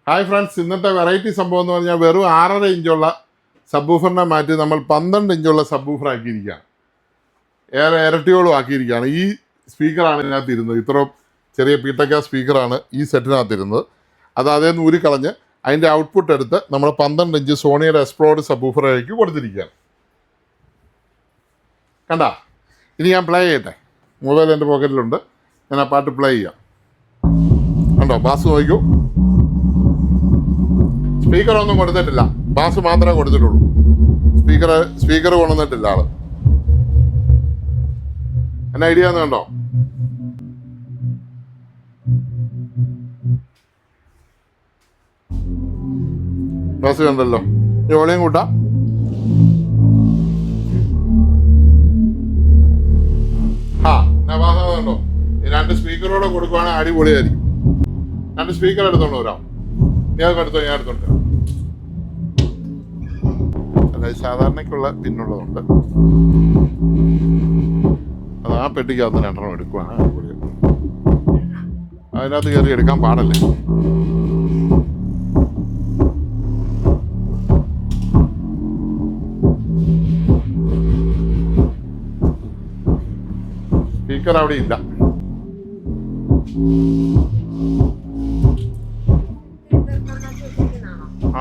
Hi friends, ഇന്നത്തെ variety സംഭവം എന്ന് പറഞ്ഞാൽ വെറും 6.5 ഇഞ്ചുള്ള സബ്ബൂഫറിനെ മാറ്റി നമ്മൾ 12 ഇഞ്ചുള്ള സബ്ബൂഫർ ആക്കിയിരിക്കുകയാണ്. ഇരട്ടിയോളം ആക്കിയിരിക്കുകയാണ്. ഈ സ്പീക്കറാണ് ഇതിനകത്ത് ഇരുന്നത്. ഇത്രയും ചെറിയ പീട്ടക്ക സ്പീക്കറാണ് ഈ സെറ്റിനകത്ത് ഇരുന്നത്. അത് അതേ നിന്ന് ഊരിക്കളഞ്ഞ് അതിൻ്റെ ഔട്ട്പുട്ട് എടുത്ത് നമ്മൾ 12 ഇഞ്ച് സോണിയുടെ എക്സ്പ്ലോർഡ് സബ്ബൂഫറിലേക്ക് കൊടുത്തിരിക്കുകയാണ്. കണ്ടാ, ഇനി ഞാൻ പ്ലേ ചെയ്യട്ടെ. മൊബൈൽ എൻ്റെ പോക്കറ്റിലുണ്ട്. ഞാൻ ആ പാട്ട് പ്ലേ ചെയ്യാം. കണ്ടോ, ബാസ് നോക്കൂ. സ്പീക്കറൊന്നും കൊടുത്തിട്ടില്ല, ബാസ് മാത്രമേ കൊടുത്തിട്ടുള്ളൂ. സ്പീക്കർ കൊണ്ടുവന്നിട്ടില്ല ആള്. എന്നെ ഐഡിയ ഒന്ന് കണ്ടോ? ബാസ് കണ്ടല്ലോ. ഈ ഓളയും കൂട്ടാം. ഞാൻ ബാസ് കണ്ടോ? ഈ 2 സ്പീക്കറോടെ കൊടുക്കുവാണെങ്കിൽ അടിപൊളിയായിരിക്കും. 2 സ്പീക്കർ എടുത്തോണ്ട് വരാം. ഞാൻ എടുത്തോ, ഞാൻ എടുത്തോണ്ട് വരാം. അല്ല, സാധാരണക്കുള്ള പിന്നുള്ളതുണ്ട്. അത് ആ പെട്ടിക്കകത്ത് 2 എടുക്കുവാണ്. അതിനകത്ത് കയറി എടുക്കാൻ പാടല്ലേ. സ്പീക്കർ അവിടെ ഇല്ല.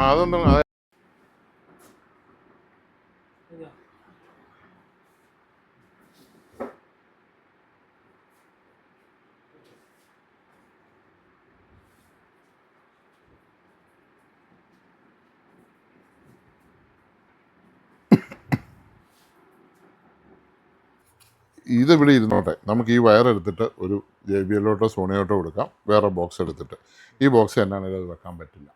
അതൊന്നും ഇത് ഇവിടെ ഇരുന്നോട്ടെ. നമുക്ക് ഈ വയർ എടുത്തിട്ട് ഒരു JBLോട്ടോ സോണിയോട്ടോ കൊടുക്കാം. വേറെ ബോക്സ് എടുത്തിട്ട് ഈ ബോക്സ് എന്നാണെങ്കിലും അത് വെക്കാൻ പറ്റില്ല.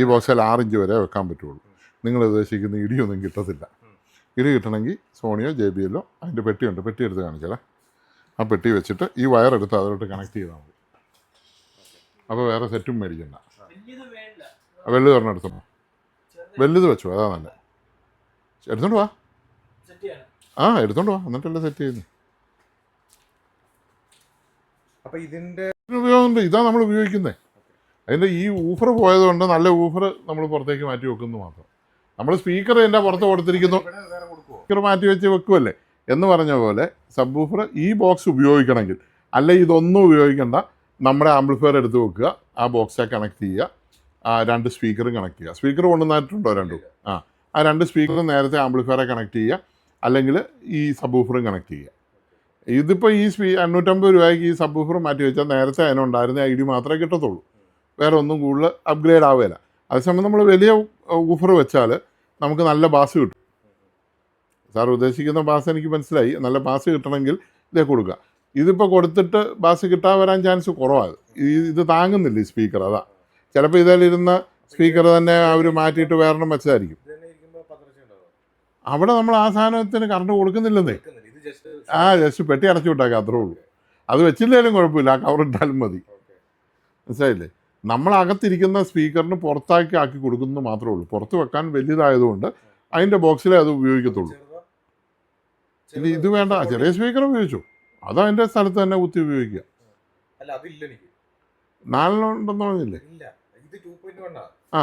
ഈ ബോക്സിൽ 6 ഇഞ്ച് വരെ വെക്കാൻ പറ്റുള്ളൂ. നിങ്ങൾ ഉദ്ദേശിക്കുന്ന ഇടിയൊന്നും കിട്ടത്തില്ല. ഇടി കിട്ടണമെങ്കിൽ സോണിയോ JBLോ അതിൻ്റെ പെട്ടിയുണ്ട്, പെട്ടി എടുത്ത് കാണിച്ചാലേ. ആ പെട്ടി വെച്ചിട്ട് ഈ വയർ എടുത്ത് അതിലോട്ട് കണക്ട് ചെയ്താൽ മതി. അപ്പോൾ വേറെ സെറ്റും മേടിക്കണ്ട. വലുത് പറഞ്ഞ എടുത്തോ, വലുത് വെച്ചോ, അതാ നല്ല. എടുത്തോണ്ട് വാ. എടുത്തോണ്ട് വാ, എന്നിട്ടല്ലേ സെറ്റ് ചെയ്യുന്നത്. ഉപയോഗമുണ്ട്. ഇതാ നമ്മൾ ഉപയോഗിക്കുന്നത്. അതിൻ്റെ ഈ ഊഫർ പോയതുകൊണ്ട് നല്ല ഊഫർ നമ്മൾ പുറത്തേക്ക് മാറ്റി വെക്കുന്നു മാത്രം. നമ്മൾ സ്പീക്കർ എൻ്റെ പുറത്ത് കൊടുത്തിരിക്കുന്നു. സ്പീക്കർ മാറ്റി വെച്ച് വെക്കുമല്ലേ എന്ന് പറഞ്ഞ പോലെ സബ്ബൂഫർ ഈ ബോക്സ് ഉപയോഗിക്കണമെങ്കിൽ, അല്ലെ ഇതൊന്നും ഉപയോഗിക്കേണ്ട, നമ്മുടെ ആംപ്ലിഫയർ എടുത്ത് വെക്കുക, ആ ബോക്സെ കണക്ട് ചെയ്യുക, 2 സ്പീക്കറും കണക്ട് ചെയ്യുക. സ്പീക്കർ കൊണ്ടുവന്നിട്ടുണ്ടോ 2? ആ 2 സ്പീക്കറും നേരത്തെ ആംപ്ലിഫയറെ കണക്ട് ചെയ്യുക, അല്ലെങ്കിൽ ഈ സബ്ബൂഫറും കണക്ട് ചെയ്യുക. ഇതിപ്പോൾ ഈ 550 രൂപയ്ക്ക് ഈ സബ്ബൂഫർ മാറ്റി വെച്ചാൽ നേരത്തെ അതിനുണ്ടായിരുന്ന ID മാത്രമേ കിട്ടത്തുള്ളൂ. വേറെ ഒന്നും കൂടുതൽ അപ്ഗ്രേഡ് ആവുകയില്ല. അതേസമയം നമ്മൾ വലിയ ഊഫർ വെച്ചാൽ നമുക്ക് നല്ല ബാസ് കിട്ടും. സാർ ഉദ്ദേശിക്കുന്ന ബാസ് എനിക്ക് മനസ്സിലായി. നല്ല ബാസ് കിട്ടണമെങ്കിൽ ഇതേ കൊടുക്കുക. ഇതിപ്പോൾ കൊടുത്തിട്ട് ബാസ് കിട്ടാൻ വരാൻ ചാൻസ് കുറവാണ്. ഇത് താങ്ങുന്നില്ല ഈ സ്പീക്കർ. അതാ ചിലപ്പോൾ ഇതിലിരുന്ന സ്പീക്കർ തന്നെ അവർ മാറ്റിയിട്ട് വേറെണ്ണം വെച്ചതായിരിക്കും. അവിടെ നമ്മൾ ആ സാധനത്തിന് കറണ്ട് കൊടുക്കുന്നില്ലെന്നേ. ജസ്റ്റ് പെട്ടി അടച്ചു വിട്ടാൽ അത്രേ ഉള്ളൂ. അത് വെച്ചില്ലേലും കുഴപ്പമില്ല, ആ കവർ ഇട്ടാലും മതി. മനസ്സിലായില്ലേ? നമ്മളകത്തിരിക്കുന്ന സ്പീക്കറിന് പുറത്താക്കി ആക്കി കൊടുക്കുന്നത് മാത്രമേ ഉള്ളൂ. പുറത്ത് വെക്കാൻ വലിയതായതുകൊണ്ട് അതിൻ്റെ ബോക്സിലേ അത് ഉപയോഗിക്കത്തുള്ളൂ. ഇനി ഇത് വേണ്ട, ചെറിയ സ്പീക്കർ ഉപയോഗിച്ചു, അത് അതിൻ്റെ സ്ഥലത്ത് തന്നെ കുത്തി ഉപയോഗിക്കുക. 4 ഉണ്ടെന്ന് പറഞ്ഞില്ലേ? ആ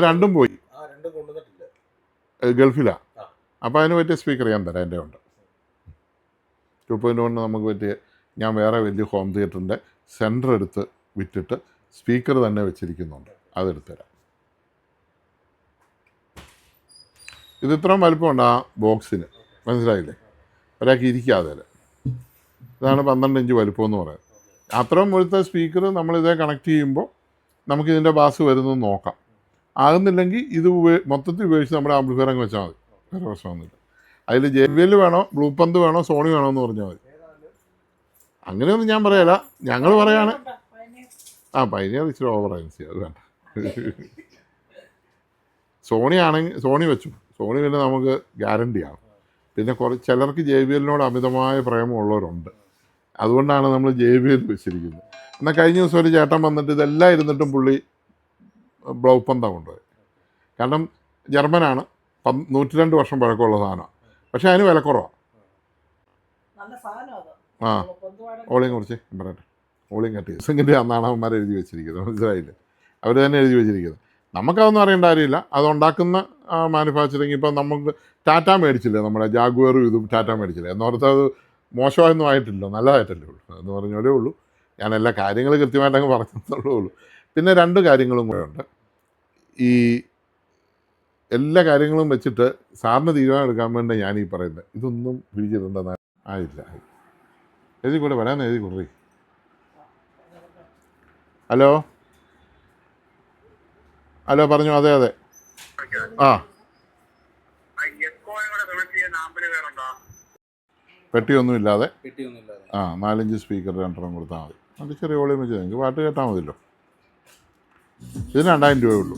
2 പോയി, ഗൾഫിലാ. അപ്പോൾ അതിന് പറ്റിയ സ്പീക്കർ ഞാൻ തരാം, എൻ്റെ ഉണ്ട്. 2.1 നമുക്ക് പറ്റിയ, ഞാൻ വേറെ വലിയ ഹോം തിയേറ്ററിൻ്റെ സെൻറ്റർ എടുത്ത് വിറ്റിട്ട് സ്പീക്കർ തന്നെ വെച്ചിരിക്കുന്നുണ്ട്, അതെടുത്ത് തരാം. ഇത് ഇത്രയും വലുപ്പമുണ്ട് ആ ബോക്സിന്, മനസ്സിലായില്ലേ? ഒരാൾക്ക് ഇരിക്കാതെ. ഇതാണ് 12 ഇഞ്ച് വലുപ്പമെന്ന് പറയുന്നത്. അത്രയും മുഴുത്ത സ്പീക്കർ നമ്മളിതേ കണക്ട് ചെയ്യുമ്പോൾ നമുക്കിതിൻ്റെ ബാസ് വരുന്നത് നോക്കാം. ആകുന്നില്ലെങ്കിൽ ഇത് മൊത്തത്തിൽ ഉപയോഗിച്ച് നമ്മുടെ ആംപ്ലിഫയർ അങ്ങ് വെച്ചാൽ മതി, വേറെ പ്രശ്നമൊന്നുമില്ല. അതിൽ JBL വേണോ, ബ്ലൂ പന്ത് വേണോ, സോണി വേണോ എന്ന് പറഞ്ഞാൽ മതി. അങ്ങനെയൊന്നും ഞാൻ പറയല, ഞങ്ങൾ പറയാണ്. പൈനിയർ ഇച്ചിരി ഓവറായിരുന്നു, അത് വേണ്ട. സോണി ആണെങ്കിൽ സോണി വെച്ചു. സോണി പിന്നെ നമുക്ക് ഗ്യാരണ്ടിയാണ്. പിന്നെ ചിലർക്ക് JBLനോട് അമിതമായ പ്രേമമുള്ളവരുണ്ട്. അതുകൊണ്ടാണ് നമ്മൾ JBL വെച്ചിരിക്കുന്നത്. എന്നാൽ കഴിഞ്ഞ ദിവസം ഒരു ചേട്ടൻ വന്നിട്ട് ഇതെല്ലാം ഇരുന്നിട്ടും പുള്ളി ബ്ലൗ പന്താണ് കൊണ്ടുപോയത്. കാരണം ജർമ്മനാണ്, 102 വർഷം പഴക്കമുള്ള സാധനമാണ്. പക്ഷെ അതിന് വില കുറവാണ്. ഓളിയും കുറിച്ച് പറയട്ടെ. ഓളിയും കട്ട് ചെയ്ത് അന്നാണ് അവന്മാർ എഴുതി വെച്ചിരിക്കുന്നത്, മനസ്സിലായില്ലേ? അവർ തന്നെ എഴുതി വെച്ചിരിക്കുന്നത്. നമുക്കതൊന്നും അറിയേണ്ട കാര്യമില്ല. അതുണ്ടാക്കുന്ന മാനുഫാക്ചറിങ് ഇപ്പം നമുക്ക് ടാറ്റ മേടിച്ചില്ലേ, നമ്മുടെ ജാഗ്വറും ഇതും ടാറ്റ മേടിച്ചില്ലേ എന്നോർത്ത് അത് മോശമായൊന്നും ആയിട്ടില്ല, നല്ലതായിട്ടല്ലേ ഉള്ളൂ എന്ന് പറഞ്ഞോലേ ഉള്ളൂ. ഞാൻ എല്ലാ കാര്യങ്ങളും കൃത്യമായിട്ടങ്ങ് പറഞ്ഞതേ ഉള്ളൂ. പിന്നെ 2 കാര്യങ്ങളും കൂടെ ഉണ്ട്. ഈ എല്ലാ കാര്യങ്ങളും വെച്ചിട്ട് സാറിന് തീരുമാനം എടുക്കാൻ വേണ്ടി ഞാൻ ഈ പറയുന്നത് ഇതൊന്നും പിടിച്ചിട്ടുണ്ടെന്ന് ആയില്ല. എഴുതി കൂടെ വരാൻ എഴുതി കൂടെ. ഹലോ ഹലോ പറഞ്ഞു. അതെ അതെ ആ പെട്ടിയൊന്നും ഇല്ലാതെ 4 ഇഞ്ച് സ്പീക്കർ 2 കൊടുത്താൽ മതി. അത് ചെറിയ വോളിയം വെച്ച് നിങ്ങൾക്ക് പാട്ട് കേട്ടാൽ മതിയല്ലോ. ഇതിന് 2000 രൂപയേ ഉള്ളൂ.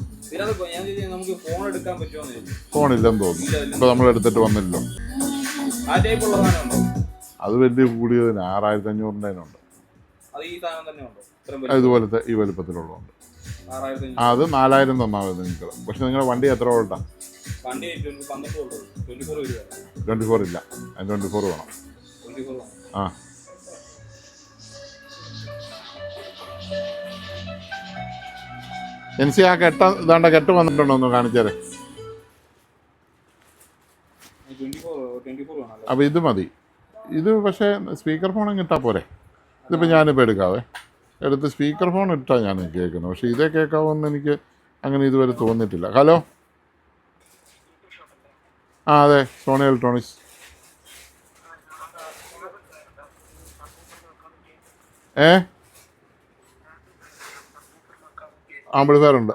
ഫോണില്ലെന്ന് തോന്നുന്നു, ഇപ്പോൾ നമ്മൾ എടുത്തിട്ട് വന്നില്ലല്ലോ. അത് വലിയ കൂടിയതിന് 6500-ൻ്റെ ഇതുപോലത്തെ ഈ വലുപ്പത്തിലുള്ളതുണ്ട്. അത് 4000 തന്നാൽ മതി നിങ്ങൾക്ക്. പക്ഷെ നിങ്ങളുടെ വണ്ടി എത്ര വോൾട്ടാ? 24 ഇല്ല, 24 വേണം. ആ എനിക്ക് ആ ഇതാണ്ട കെട്ട് വന്നിട്ടുണ്ടോ ഒന്ന് കാണിച്ചാലേ. അപ്പോൾ ഇത് മതി. ഇത് പക്ഷേ സ്പീക്കർ ഫോണും കിട്ടാൽ പോരെ. ഇതിപ്പോൾ ഞാനിപ്പോൾ എടുക്കാവേ, എടുത്ത് സ്പീക്കർ ഫോൺ ഇട്ടാൽ ഞാൻ കേൾക്കുന്നത്. പക്ഷേ ഇതേ കേൾക്കാമെന്ന് എനിക്ക് അങ്ങനെ ഇതുവരെ തോന്നിയിട്ടില്ല. ഹലോ ആ അതെ, സോണി ഇലക്ട്രോണിക്സ്. ആമ്പിളിഫയർ ഉണ്ട്.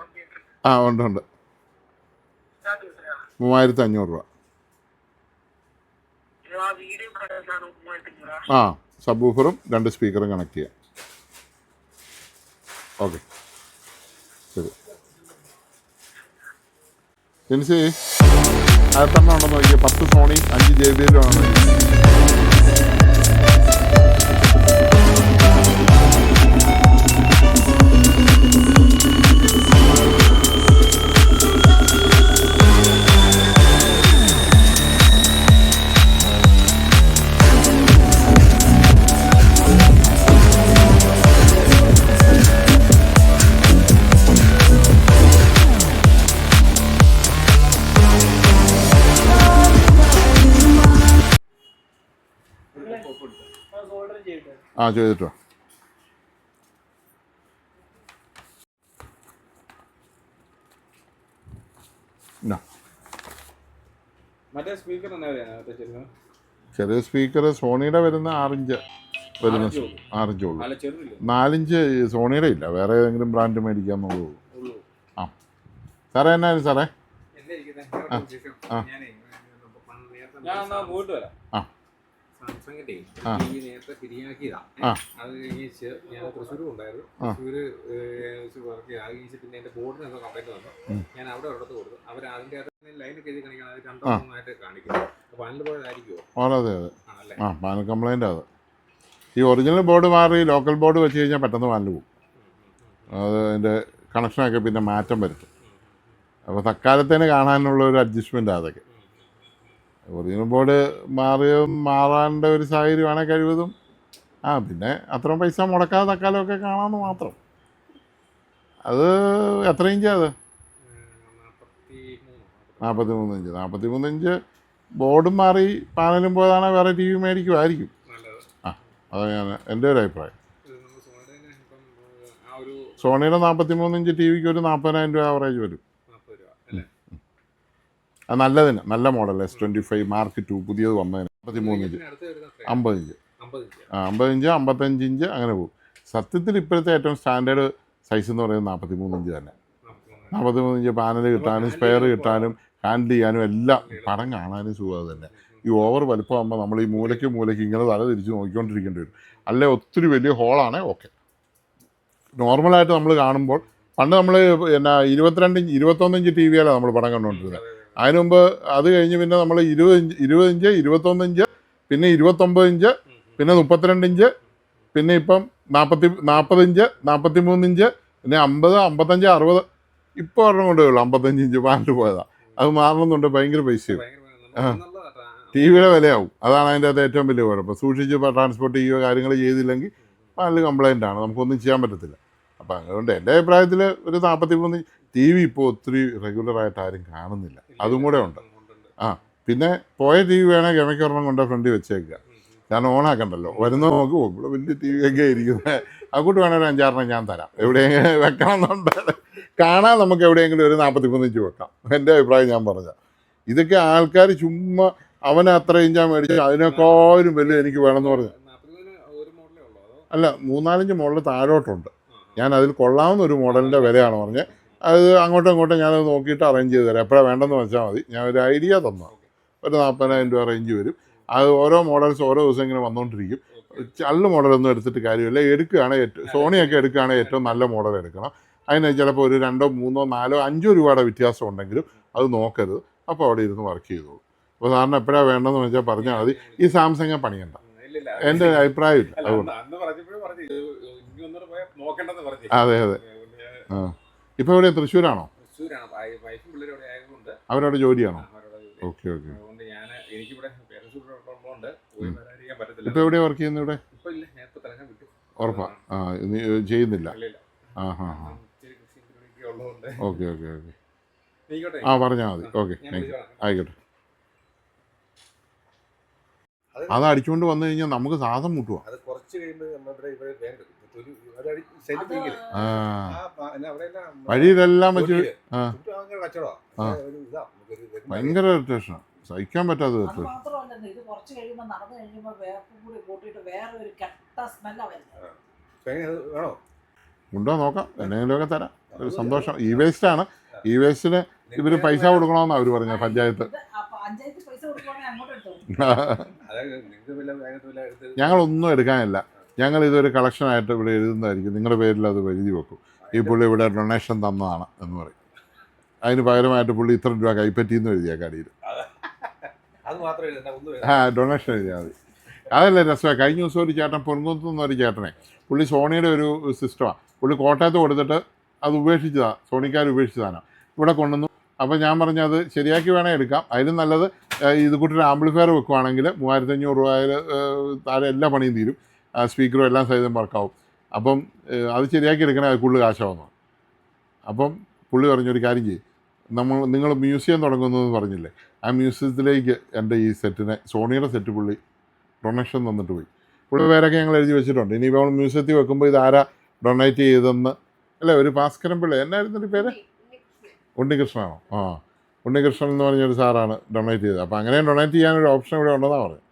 ഉണ്ട് 3500 രൂപ. സബ് വൂഫറും 2 സ്പീക്കറും കണക്ട് ചെയ്യാം. ഓക്കെ ശരി. ജിൻസി അതെണ്ണം ഉണ്ടെന്ന് നോക്കിയാൽ 10 സോണി 5 JBL ആണ്. ചെയ്തിട്ടോ. ചെറിയ സ്പീക്കർ സോണിയുടെ വരുന്ന 6 ഇഞ്ച് വരുന്ന 6 ഇഞ്ചേ ഉള്ളൂ. 4 ഇഞ്ച് സോണിയുടെ ഇല്ല, വേറെ ഏതെങ്കിലും ബ്രാൻഡ് മേടിക്കാന്നുള്ളൂ. ആ സാറേ എന്നായിരുന്നു സാറേ? സാംസങ്ങിന്റെ ഈ നേരത്തെ ശരിയാക്കിയതാ. അത് കഴിഞ്ഞിട്ട് ഞാൻ തൃശ്ശൂരും ഉണ്ടായിരുന്നു. തൃശ്ശൂര് വർക്ക് ആകിച്ച് പിന്നെ എന്റെ ബോർഡിന് എന്തോ കംപ്ലൈന്റ് വന്നു. ഞാൻ അവിടെ ഒരിടത്ത് കൊടുത്തു. അവർ അതിന്റെ ലൈനൊക്കെ എഴുതി കാണിക്കണം. അത് 2-3 കാണിക്കുന്നു. പാനൽ പോയതായിരിക്കുമോ? അതെ അതെ പാനൽ കംപ്ലൈന്റ്. അത് ഈ ഒറിജിനൽ ബോർഡ് മാറി ലോക്കൽ ബോർഡ് വെച്ച് കഴിഞ്ഞാൽ പെട്ടെന്ന് പാനൽ പോകും. അത് അതിൻ്റെ കണക്ഷനൊക്കെ പിന്നെ മാറ്റം വരുത്തും. അപ്പോൾ തൽക്കാലത്തേന് കാണാനുള്ള ഒരു അഡ്ജസ്റ്റ്മെൻറ്റ് അതൊക്കെ. ഒറിജിനൽ ബോർഡ് മാറാണ്ട ഒരു സാഹചര്യമാണ് കഴിവതും. പിന്നെ അത്രയും പൈസ മുടക്കാതെ തൽക്കാലമൊക്കെ കാണാമെന്ന് മാത്രം. അത് എത്ര ഇഞ്ചാണ് അത്? 43 ഇഞ്ച്. 43 ഇഞ്ച് ബോർഡും മാറി പാനലും പോയതാണ്. വേറെ TV മേടിക്കുമായിരിക്കും. അതാണ് ഞാൻ എൻ്റെ ഒരു അഭിപ്രായം. സോണിയുടെ 43 ഇഞ്ച് TVക്ക് ഒരു 40,000 രൂപ ആവറേജ് വരും. അത് നല്ലതിന് നല്ല മോഡൽ S25 Mark II പുതിയത് വന്നതിന് 43 ഇഞ്ച് 50 ഇഞ്ച് 50 ഇഞ്ച് 55 ഇഞ്ച് അങ്ങനെ പോകും. സത്യത്തിൽ ഇപ്പോഴത്തെ ഏറ്റവും സ്റ്റാൻഡേർഡ് സൈസ് എന്ന് പറയുന്നത് 43 ഇഞ്ച് തന്നെ. 43 ഇഞ്ച് പാനൽ കിട്ടാനും സ്പെയർ കിട്ടാനും ഹാൻഡിൽ ചെയ്യാനും എല്ലാം പടം കാണാനും സുഖം തന്നെ. ഈ ഓവർ വലുപ്പമാകുമ്പോൾ നമ്മൾ ഈ മൂലയ്ക്ക് ഇങ്ങനെ തല തിരിച്ച് നോക്കിക്കൊണ്ടിരിക്കേണ്ടി വരും. അല്ലെ ഒത്തിരി വലിയ ഹോളാണ്. ഓക്കെ, നോർമലായിട്ട് നമ്മൾ കാണുമ്പോൾ പണ്ട് നമ്മൾ 22 ഇഞ്ച് 21 ഇഞ്ച് TV നമ്മൾ പടം കണ്ടുകൊണ്ടിരുന്നത്. അതിന് മുമ്പ് അത് കഴിഞ്ഞ് പിന്നെ നമ്മൾ 20 ഇഞ്ച് 21 ഇഞ്ച് പിന്നെ 29 ഇഞ്ച് പിന്നെ 32 ഇഞ്ച് പിന്നെ ഇപ്പം 40 ഇഞ്ച് 43 ഇഞ്ച് പിന്നെ 50 55 60 ഇപ്പോൾ ഒരെണ്ണം കൊണ്ടേ ഉള്ളൂ 55 ഇഞ്ച് പാനൽ പോയതാണ്. അത് മാറണമെന്നുണ്ട് ഭയങ്കര പൈസയും. TVയുടെ വിലയാവും. അതാണ് അതിൻ്റെ അകത്ത് ഏറ്റവും വലിയ കുഴപ്പം. സൂക്ഷിച്ച് ട്രാൻസ്പോർട്ട് ചെയ്യുകയോ കാര്യങ്ങൾ ചെയ്തില്ലെങ്കിൽ പാനൽ കംപ്ലൈൻ്റ് ആണ്, നമുക്കൊന്നും ചെയ്യാൻ പറ്റത്തില്ല. അപ്പം അതുകൊണ്ട് എൻ്റെ അഭിപ്രായത്തിൽ ഒരു 43 ടി വി ഇപ്പോൾ ഒത്തിരി റെഗുലറായിട്ട് ആരും കാണുന്നില്ല, അതും കൂടെ ഉണ്ട്. ആ പിന്നെ പോയ ടി വി വേണേൽ ഗമയ്ക്കൊരെണ്ണം കൊണ്ട് ഫ്രണ്ടിൽ വെച്ചേക്കുക, കാരണം ഓണാക്കണ്ടല്ലോ. വരുന്ന നോക്ക് പോകും, ഇവിടെ വലിയ ടി വി ഒക്കെ ഇരിക്കുന്നത്. അങ്ങോട്ട് വേണേൽ 5-6 ഞാൻ തരാം, എവിടെയെങ്കിലും വെക്കണം എന്നുണ്ട്. കാണാൻ നമുക്ക് എവിടെയെങ്കിലും ഒരു 43 ഇഞ്ച് വെക്കാം, എൻ്റെ അഭിപ്രായം ഞാൻ പറഞ്ഞ. ഇതൊക്കെ ആൾക്കാർ ചുമ്മാ അവന് അത്ര ഇഞ്ചാൻ മേടിച്ച് അതിനേക്കാളും വലിയ എനിക്ക് വേണമെന്ന് പറഞ്ഞു. അല്ല 3-4 മോഡൽ താഴോട്ടുണ്ട്. ഞാൻ അതിൽ കൊള്ളാവുന്ന ഒരു മോഡലിൻ്റെ വിലയാണ് പറഞ്ഞത്. അത് അങ്ങോട്ടും ഇങ്ങോട്ടും ഞാനത് നോക്കിയിട്ട് അറേഞ്ച് ചെയ്ത് തരാം, എപ്പോഴാണ് വേണ്ടെന്ന് വെച്ചാൽ മതി. ഞാൻ ഒരു ഐഡിയ തന്നു, ഒരു 40,000 രൂപ റേഞ്ച് വരും. അത് ഓരോ മോഡൽസ് ഓരോ ദിവസം ഇങ്ങനെ വന്നുകൊണ്ടിരിക്കും. ചള്ളു മോഡലൊന്നും എടുത്തിട്ട് കാര്യമില്ല. എടുക്കുകയാണെങ്കിൽ സോണിയൊക്കെ എടുക്കുകയാണെങ്കിൽ ഏറ്റവും നല്ല മോഡൽ എടുക്കണം. അതിന് ചിലപ്പോൾ ഒരു 2, 3, 4, 5 രൂപയുടെ വ്യത്യാസം ഉണ്ടെങ്കിലും അത് നോക്കരുത്. അപ്പോൾ അവിടെ ഇരുന്ന് വർക്ക് ചെയ്തോളൂ. അപ്പോൾ സാറിന് എപ്പോഴാണ് വേണ്ടതെന്ന് വെച്ചാൽ പറഞ്ഞാൽ മതി. ഈ സാംസങ് പണിയണ്ട, എൻ്റെ അഭിപ്രായമില്ല. അതുകൊണ്ട് അതെ അതെ. ആ ഇപ്പോൾ എവിടെയാണ്? തൃശ്ശൂരാണോ? അവരവിടെ ജോലിയാണോ? Okay okay. ഇപ്പോൾ എവിടെയാണ് വർക്ക് ചെയ്യുന്നത്? ഇവിടെ ഉറപ്പാ? ആ ചെയ്യുന്നില്ല. ആ ഹാ ഹാ. Okay okay okay. ആ പറഞ്ഞാൽ മതി. ഓക്കെ ആയിക്കോട്ടെ. അത് അടിച്ചുകൊണ്ട് വന്നു കഴിഞ്ഞാൽ നമുക്ക് സാധനം മുട്ടുക. വഴിയിലെല്ലാം വെച്ച് ഭയങ്കര ഇറിറ്റേഷനാണ്, സഹിക്കാൻ പറ്റാത്ത ഇറിറ്റേഷൻ. ഉണ്ടോ നോക്കാം, എന്തെങ്കിലുമൊക്കെ തരാം. ഒരു സന്തോഷം. ഇ വേസ്റ്റാണ്. ഇ വേസ്റ്റിന് ഇവർ പൈസ കൊടുക്കണമെന്നാണ് അവർ പറഞ്ഞത്, പഞ്ചായത്ത്. ഞങ്ങളൊന്നും എടുക്കാനില്ല, ഞങ്ങൾ ഇതൊരു കളക്ഷനായിട്ട് ഇവിടെ എഴുതുന്നതായിരിക്കും. നിങ്ങളുടെ പേരിൽ അത് എഴുതി വെക്കും. ഈ പുള്ളി ഇവിടെ ഡൊണേഷൻ തന്നതാണ് എന്ന് പറയും. അതിന് പകരമായിട്ട് പുള്ളി ഇത്ര രൂപ കൈപ്പറ്റിയെന്ന് എഴുതിയാൽ അടിയിൽ. ആ ഡൊണേഷൻ എഴുതിയാൽ മതി. അതല്ല രസമാണ്. കഴിഞ്ഞ ദിവസം ഒരു ചേട്ടൻ, പൊൻകുന്നത്തുനിന്ന് ഒരു ചേട്ടനെ, പുള്ളി സോണിയുടെ ഒരു സിസ്റ്റമാണ്. പുള്ളി കോട്ടയത്ത് കൊടുത്തിട്ട് അത് ഉപേക്ഷിച്ചതാണ്, സോണിക്കാർ ഉപേക്ഷിച്ചതാണ്. ഇവിടെ കൊണ്ടുവന്നു. അപ്പോൾ ഞാൻ പറഞ്ഞത് ശരിയാക്കി വേണേൽ എടുക്കാം. അതിലും നല്ലത് ഇത് കൂട്ടൊരു ആംപ്ലിഫയർ വെക്കുവാണെങ്കിൽ 3,500 രൂപയിൽ താഴെ എല്ലാ പണിയും തീരും. സ്പീക്കറും എല്ലാം സഹിതം വർക്കാവും. അപ്പം അത് ശരിയാക്കി എടുക്കണേ, അത് കൂടുതൽ കാശാവുന്നു. അപ്പം പുള്ളി പറഞ്ഞൊരു കാര്യം ചെയ്യും, നിങ്ങൾ മ്യൂസിയം തുടങ്ങുന്നതെന്ന് പറഞ്ഞില്ലേ, ആ മ്യൂസിയത്തിലേക്ക് എൻ്റെ ഈ സെറ്റിനെ, സോണിയുടെ സെറ്റ് പുള്ളി ഡൊണേഷൻ തന്നിട്ട് പോയി. പുള്ളി പേരൊക്കെ ഞങ്ങൾ എഴുതി വെച്ചിട്ടുണ്ട്. ഇനിയിപ്പോൾ നമ്മൾ മ്യൂസിയത്തിൽ വെക്കുമ്പോൾ ഇതാരാ ഡൊണേറ്റ് ചെയ്തെന്ന് അല്ലേ, ഒരു ഭാസ്കരൻ പിള്ളി എന്നായിരുന്നു ഒരു പേര്, ഉണ്ണികൃഷ്ണനാണോ? ആ ഉണ്ണികൃഷ്ണൻ എന്ന് പറഞ്ഞൊരു സാറാണ് ഡൊണേറ്റ് ചെയ്തത്. അപ്പോൾ അങ്ങനെ ഡൊണേറ്റ് ചെയ്യാനൊരു ഓപ്ഷൻ ഇവിടെ ഉണ്ടെന്നാണ് പറഞ്ഞത്.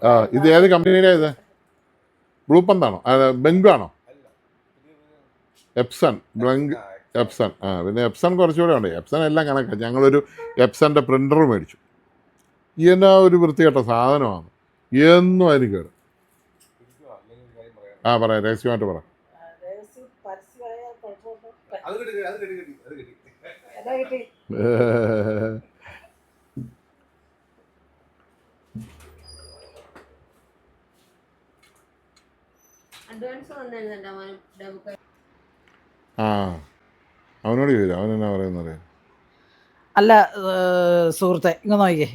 ആ ഇത് ഏത് കമ്പനിയുടെ? ഇത് ബ്ലൂ പന്താണോ? ബെങ്കാണോ? എപ്സൺ. എപ്സൺ. ആ പിന്നെ എപ്സൺ കുറച്ചുകൂടെ ഉണ്ട്. എപ്സൺ എല്ലാം കണക്കാണ്. ഞങ്ങളൊരു എപ്സൻ്റെ പ്രിൻ്റർ മേടിച്ചു. എന്നാ ഒരു വൃത്തികെട്ട സാധനമാണ്, എന്നും അതിന് കേട്. ആ പറയാം, രഹസ്യമായിട്ട് പറ. ആ അവനോട് ചോദിച്ചു, അവൻ എന്നാ പറയുന്നത്? അല്ല സുഹൃത്തെ, ഇങ്ങ് നോക്കിയേ,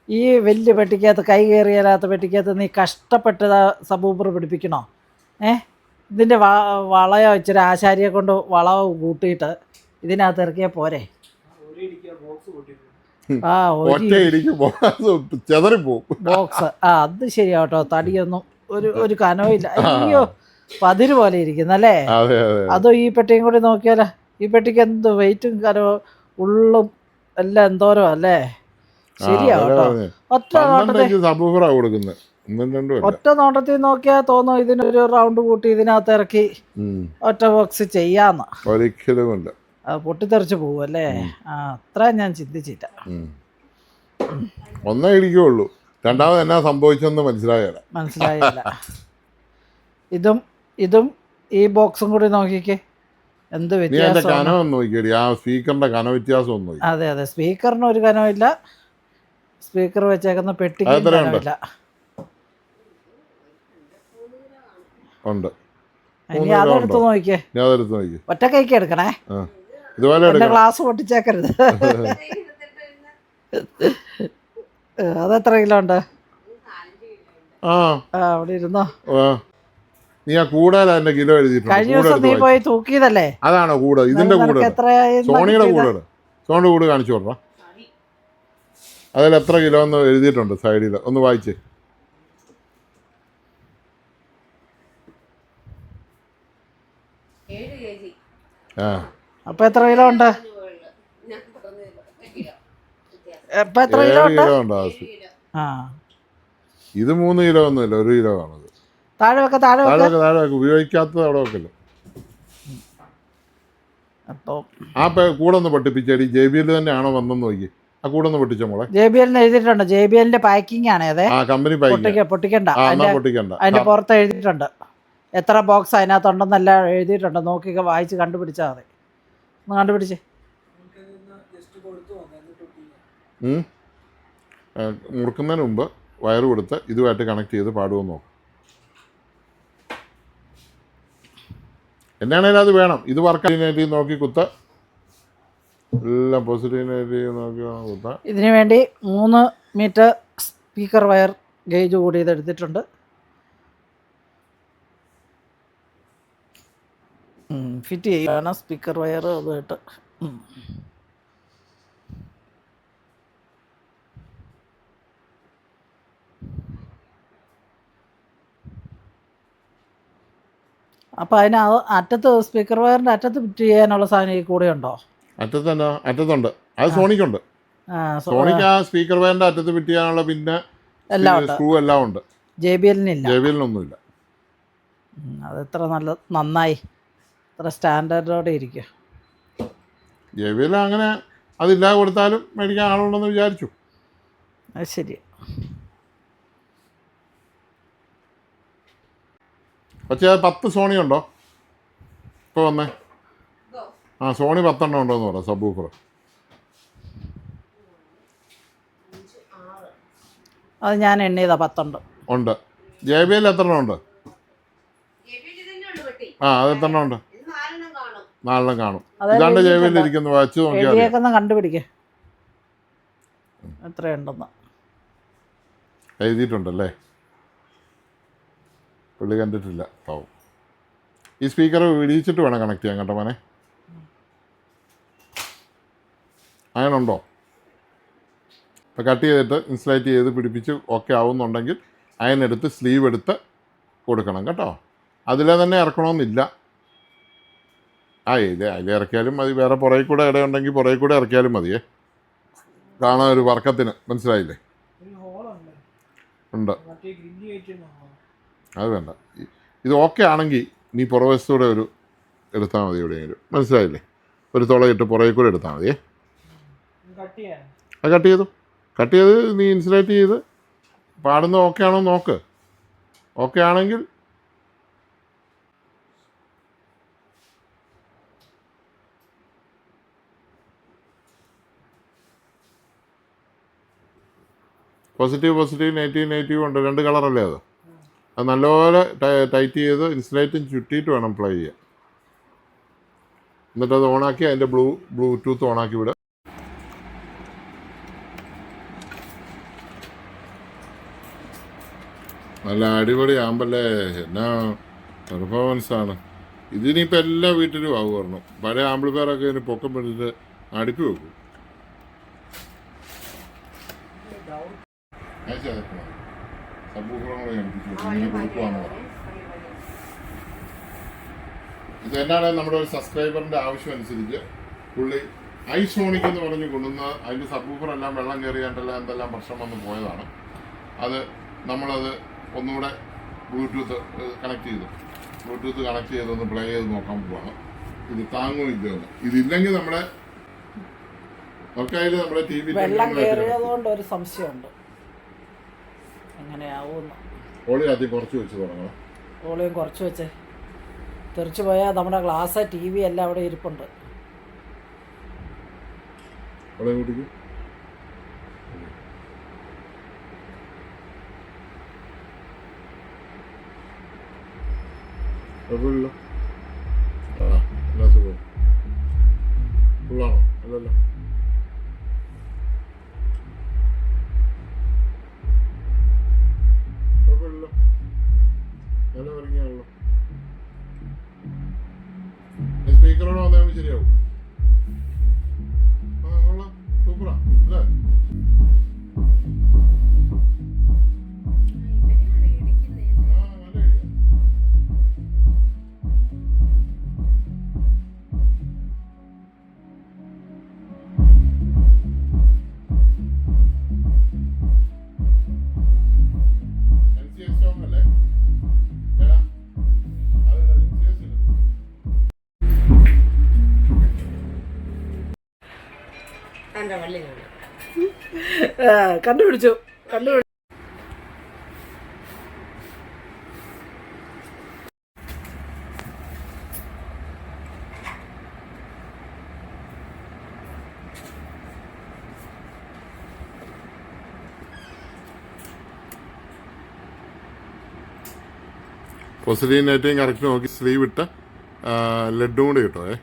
ഈ വലിയ പെട്ടിക്കകത്ത്, കൈ കയറിയാലാത്ത പെട്ടിക്കകത്ത് നീ കഷ്ടപ്പെട്ടത് സബൂബർ പിടിപ്പിക്കണോ? ഇതിൻ്റെ വളയോ ഇച്ചിരി ആശാരിയെ കൊണ്ട് വളവ് കൂട്ടിയിട്ട് ഇതിനകത്ത് ഇറക്കിയാൽ പോരെ? ആ ബോക്സ്. ആ അത് ശരിയാട്ടോ, തടിയൊന്നും ഒരു കനവില്ല. അയ്യോ പതിര് പോലെ ഇരിക്കുന്നല്ലേ. അതോ ഈ പെട്ടിയും കൂടി നോക്കിയാലോ, ഈ പെട്ടിക്ക് എന്ത് വെയിറ്റും കനവും ഉള്ളും എല്ലാം എന്തോരോ അല്ലേ. ശരിയാട്ടോ, ഒറ്റ നോട്ടത്തിൽ നോക്കിയാൽ തോന്നും ഇതിനൊരു റൗണ്ട് കൂട്ടി ഇതിനകത്ത് ഇറക്കി ഒറ്റ ബോക്സ് ചെയ്യാന്ന്. ഒരിക്കലുമില്ല, അത് പൊട്ടിത്തെറിച്ച് പോവല്ലേ. ആ അത്ര ഞാൻ ചിന്തിച്ചില്ല. ഒന്നേ ഇടിക്കുള്ളൂ, രണ്ടാമത് എന്നാ സംഭവിച്ചെന്ന് മനസ്സിലായില്ല. ഇതും ഈ ബോക്സും കൂടി നോക്കിക്കേ, എന്ത് വ്യത്യാസം. സ്പീക്കറിന്റെ കന വ്യത്യാസം. അതെ അതെ, സ്പീക്കറിന് ഒരു കനമില്ല, സ്പീക്കർ വെച്ചേക്കുന്ന പെട്ടിക്ക് കനമില്ല. ഇനി അതെടുത്ത് നോക്കിയേ, ഒറ്റ കൈക്ക് എടുക്കണേ, എന്റെ ഗ്ലാസ് പൊട്ടിച്ചേക്കരുത്. അതെത്ര കിലോ ഉണ്ട്? ആ അവിടെ ഇരുന്നോ. നീ ആ കൂടാതെ അതിന്റെ കിലോ എഴുതിയിട്ടുണ്ട്. കഴിഞ്ഞ കൂടെ ദിവസം എടുത്ത് നീ വായിച്ച്. പോയി തൂക്കിയതല്ലേ? അതാണോ കൂട്? ഇതിന്റെ കൂട് എത്രയായി? സോണിയുടെ കൂട്. സോണിയുടെ കൂട് കാണിച്ചു കൊടുക്കാം. അതിൽ എത്ര കിലോ എന്ന് എഴുതിയിട്ടുണ്ട് സൈഡിൽ, ഒന്ന് വായിച്ച്. ആ അപ്പൊ എത്ര കിലോ ഉണ്ട്? ഇപ്പൊ എത്ര 7 കിലോ ഉണ്ട്? കിലോ ഉണ്ട് ആവശ്യം. ആ ഇത് 3 കിലോ ഒന്നുമില്ല, 1 കിലോ ആണത്. താഴെ വെക്ക, താഴെ താഴെ വെക്ക. വെക്ക്, താഴെ വെക്ക്. ഉപയോഗിക്കാത്തത് അവിടെ വെക്കല്ലോ. അപ്പൊ ആ കൂടൊന്ന് പൊട്ടിപ്പിച്ചേടി. JBL തന്നെയാണോ വന്നെന്ന് നോക്കി. ആ കൂടൊന്ന് പൊട്ടിച്ച മോളെ. JBL എഴുതിയിട്ടുണ്ട്. JBL പാക്കിംഗ് ആണ് അതെ. ആ കമ്പനി പൊട്ടിക്കണ്ട. പൊട്ടിക്കണ്ട. അതിന്റെ പുറത്ത് എഴുതിയിട്ടുണ്ട് എത്ര ബോക്സ് അതിനകത്തുണ്ടെന്നെല്ലാം എഴുതിയിട്ടുണ്ട്. നോക്കി വായിച്ച് കണ്ടുപിടിച്ചാൽ മതി. ഒന്ന് കണ്ടുപിടിച്ച്. മുറുക്കുന്നതിന് മുമ്പ് വയറ് കൊടുത്ത് ഇതുമായിട്ട് കണക്ട് ചെയ്ത് പാടുമെന്ന് നോക്കും. എന്നാണേലും അത് വേണം. ഇത് വർക്ക് നോക്കി കുത്ത. എല്ലാം പോസിറ്റീവ് നോക്കി കുത്ത. ഇതിനു വേണ്ടി 3 മീറ്റർ സ്പീക്കർ വയർ ഗേജ് കൂടി ഇതെടുത്തിട്ടുണ്ട്. ഫിറ്റ് ചെയ്യാണ് സ്പീക്കർ വയർ അതായിട്ട്. അപ്പം അറ്റത്ത് സ്പീക്കർ വയറിൻ്റെ അറ്റത്ത് ഫിറ്റ് ചെയ്യാനുള്ള സാധനം ഈ കൂടെ ഉണ്ടോ? അറ്റത്തുണ്ട്. അത് സോണിക്കുണ്ട്. സോണിക്ക് ആ സ്പീക്കർ വയറിന്റെ അറ്റത്ത് ഫിറ്റ് ചെയ്യാനുള്ള പിന്നെ സ്ക്രൂ എല്ലാം ഉണ്ട്. JBLനൊന്നുമില്ല. അതെത്ര നന്നായി, അത്ര സ്റ്റാൻഡേർഡോടെ ഇരിക്കും. JBL അങ്ങനെ അതില്ലാതെ കൊടുത്താലും മേടിക്കാൻ ആളുണ്ടെന്ന് വിചാരിച്ചു. അത് ശരി. പക്ഷേ 10 സോണി ഉണ്ടോ ഇപ്പോൾ വന്നേ? ആ സോണി 10 എണ്ണം ഉണ്ടോയെന്ന് പറയാം. സബ് ഊഫർ അത് ഞാൻ എണ്ണിയതാ 10 ഉണ്ട്. JBL എത്ര എണ്ണം ഉണ്ട്? ആ അത് എത്ര എണ്ണം ഉണ്ട്? 4 കാണും. ഇതാണ്ട് JBL ഇരിക്കുന്നു. വച്ച് നോക്കിയാൽ കണ്ടുപിടിക്കേ എത്രയുണ്ടെന്ന് എഴുതിയിട്ടുണ്ടല്ലേ. പുള്ളി കണ്ടിട്ടില്ല പാവം. ഈ സ്പീക്കർ ഇടിച്ചിട്ട് വേണം കണക്ട് ചെയ്യാൻ കേട്ടോ മോനെ. അങ്ങനുണ്ടോ? ഇപ്പോൾ കട്ട് ചെയ്തിട്ട് ഇൻസുലേറ്റ് ചെയ്ത് പിടിപ്പിച്ച് ഓക്കെ ആവുന്നുണ്ടെങ്കിൽ അതിനെടുത്ത് സ്ലീവ് എടുത്ത് കൊടുക്കണം കേട്ടോ. അതിലെ തന്നെ ഇറക്കണമെന്നില്ല. അതിൽ ഇറക്കിയാലും മതി. വേറെ പുറകെ കൂടെ ഇടയുണ്ടെങ്കിൽ പുറകെ കൂടെ ഇറക്കിയാലും മതിയേ. കാണാൻ ഒരു വർക്കത്തിന്. മനസ്സിലായില്ലേ? ഉണ്ട്. അത് വേണ്ട. ഇത് ഓക്കെ ആണെങ്കിൽ നീ പുറവശത്തൂടെ ഒരു എടുത്താൽ മതി. എവിടെയെങ്കിലും മനസ്സിലായില്ലേ? ഒരു തുളയിട്ട് പുറകെ കൂടെ എടുത്താൽ മതിയേ. അത് കട്ട് ചെയ്ത് നീ ഇൻസുലേറ്റ് ചെയ്ത് പാടുന്ന ഓക്കെ ആണോ നോക്ക്. ഓക്കെ ആണെങ്കിൽ പോസിറ്റീവ് നെഗറ്റീവ് ഉണ്ട്. 2 കളറല്ലേ അത്. അത് നല്ലപോലെ ടൈറ്റ് ചെയ്ത് ഇൻസുലേറ്റും ചുറ്റിയിട്ട് വേണം പ്ലേ ചെയ്യാൻ. എന്നിട്ട് അത് ഓണാക്കി അതിൻ്റെ ബ്ലൂടൂത്ത് ഓണാക്കി വിടുക. നല്ല അടിപൊളി ആമ്പല്ലേ. എന്നാ പെർഫോമൻസാണ്. ഇതിനിപ്പോൾ എല്ലാ വീട്ടിലും ആവും പറഞ്ഞു. പഴയ ആമ്പിളിഫയറൊക്കെ ഇതിന് പൊക്കം പിടിച്ചിട്ട് അടുപ്പി വെക്കും. ഇത് എന്നാണ് നമ്മുടെ ഒരു സബ്സ്ക്രൈബറിൻ്റെ ആവശ്യം അനുസരിച്ച് പുള്ളി ഐസോണിക് എന്ന് പറഞ്ഞ് കൊണ്ടുവന്ന അതിൻ്റെ സബ്ബൂഫറെല്ലാം വെള്ളം കയറിയാണ്ടല്ല എന്തെല്ലാം പ്രശ്നം വന്ന് പോയതാണ്. അത് നമ്മളത് ഒന്നുകൂടെ ബ്ലൂടൂത്ത് കണക്ട് ചെയ്തൊന്ന് പ്ലേ ചെയ്ത് നോക്കാൻ പോവാണ്. ഇത് താങ്ങും ഇല്ലെന്ന്. ഇതില്ലെങ്കിൽ നമ്മുടെ നമുക്കതിൽ നമ്മുടെ TV ഒരു സംശയമുണ്ട് എങ്ങനെയാവുമെന്ന്. വോളിയം ആദ്യം കുറച്ച് വെച്ച് തുടങ്ങണം. വോളിയം കുറച്ച് വെച്ചേ. തെറിച്ചു പോയാൽ നമ്മുടെ ഗ്ലാസ് TV എല്ലാം അവിടെ ഇരിപ്പുണ്ട്. കുഴപ്പമില്ലല്ലോ. എല്ലാ സുഖവും ഫുള്ളാണോ? അല്ലല്ലോ. കണ്ടുപിടിച്ചു. പൊസിലീൻ ഏറ്റവും കറക്റ്റ് നോക്കി സ്ലീവ് ഇട്ട് ലഡും കൂടി കിട്ടുമേ.